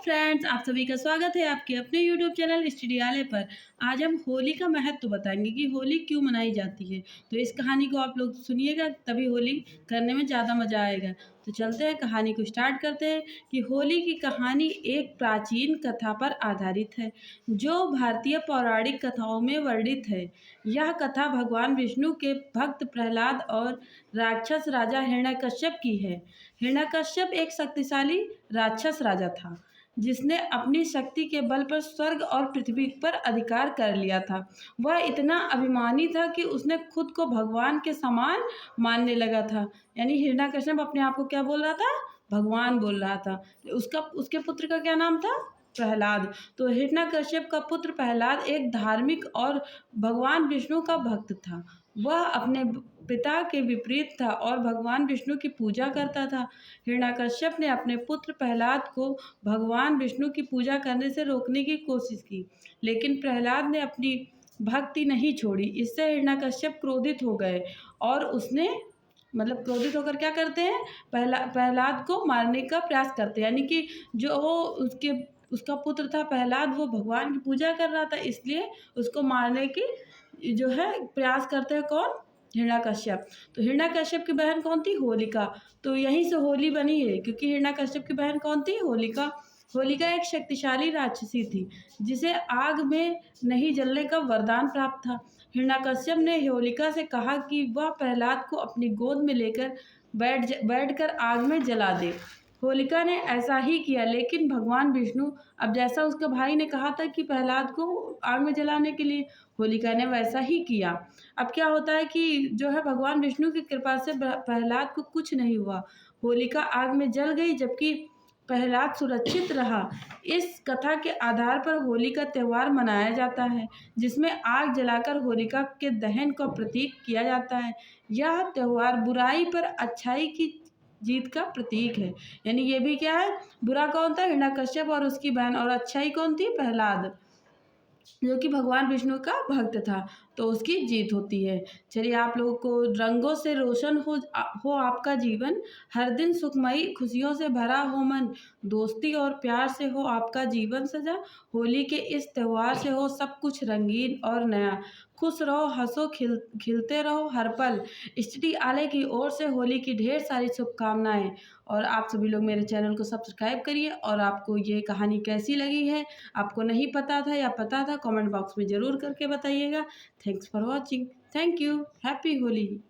Friends, आप सभी का स्वागत है आपके अपने यूट्यूब चैनल स्टडियालय पर। आज हम होली का महत्व बताएंगे कि होली क्यों मनाई जाती है। तो इस कहानी को आप लोग सुनिएगा, तभी होली करने में ज़्यादा मज़ा आएगा। तो चलते हैं, कहानी को स्टार्ट करते हैं कि होली की कहानी एक प्राचीन कथा पर आधारित है जो भारतीय पौराणिक कथाओं में वर्णित है। यह कथा भगवान विष्णु के भक्त प्रहलाद और राक्षस राजा हिरण्यकश्यप की है। हिरण्यकश्यप एक शक्तिशाली राक्षस राजा था जिसने अपनी शक्ति के बल पर स्वर्ग और पृथ्वी पर अधिकार कर लिया था। वह इतना अभिमानी था कि उसने खुद को भगवान के समान मानने लगा था। यानी हिरण्यकश्यप अपने आप को क्या बोल रहा था? भगवान बोल रहा था। उसका उसके पुत्र का क्या नाम था? प्रहलाद। तो हिरण्यकश्यप का पुत्र प्रहलाद एक धार्मिक और भगवान विष्णु का भक्त था। वह अपने पिता के विपरीत था और भगवान विष्णु की पूजा करता था। हिरण्यकश्यप ने अपने पुत्र प्रहलाद को भगवान विष्णु की पूजा करने से रोकने की कोशिश की, लेकिन प्रहलाद ने अपनी भक्ति नहीं छोड़ी। इससे हिरण्यकश्यप क्रोधित हो गए और उसने क्रोधित होकर क्या करते हैं? प्रहलाद को मारने का प्रयास करते हैं। यानी कि जो वो उसका पुत्र था प्रहलाद, वो भगवान की पूजा कर रहा था, इसलिए उसको मारने की जो है प्रयास करते हैं। कौन? हिरण्यकश्यप। तो हिरण्यकश्यप की बहन कौन थी? होलिका। तो यहीं से होली बनी है, क्योंकि हिरण्यकश्यप की बहन कौन थी? होलिका। होलिका एक शक्तिशाली राक्षसी थी जिसे आग में नहीं जलने का वरदान प्राप्त था। हिरण्यकश्यप ने होलिका से कहा कि वह प्रहलाद को अपनी गोद में लेकर बैठकर आग में जला दे। होलिका ने ऐसा ही किया, लेकिन भगवान विष्णु, अब जैसा उसके भाई ने कहा था कि प्रहलाद को आग में जलाने के लिए, होलिका ने वैसा ही किया। अब क्या होता है कि जो है भगवान विष्णु की कृपा से प्रहलाद को कुछ नहीं हुआ। होलिका आग में जल गई जबकि प्रहलाद सुरक्षित रहा। इस कथा के आधार पर होली का त्यौहार मनाया जाता है, जिसमें आग जलाकर होलिका के दहन का प्रतीक किया जाता है। यह त्यौहार बुराई पर अच्छाई की जीत का प्रतीक है। यानी ये भी क्या है? बुरा कौन था? हिरण्यकश्यप और उसकी बहन, और अच्छाई कौन थी? प्रहलाद, जो कि भगवान विष्णु का भक्त था। तो उसकी जीत होती है। चलिए, आप लोगों को रंगों से रोशन हो आपका जीवन, हर दिन सुखमयी खुशियों से भरा हो मन, दोस्ती और प्यार से हो आपका जीवन सजा, होली के इस त्यौहार से हो सब कुछ रंगीन और नया, खुश रहो, हंसो, खिलते रहो हर पल। स्टडी आलय की ओर से होली की ढेर सारी शुभकामनाएं। और आप सभी लोग मेरे चैनल को सब्सक्राइब करिए। और आपको ये कहानी कैसी लगी है, आपको नहीं पता था या पता था, कमेंट बॉक्स में ज़रूर करके बताइएगा। Thanks for watching. Thank you. Happy Holi.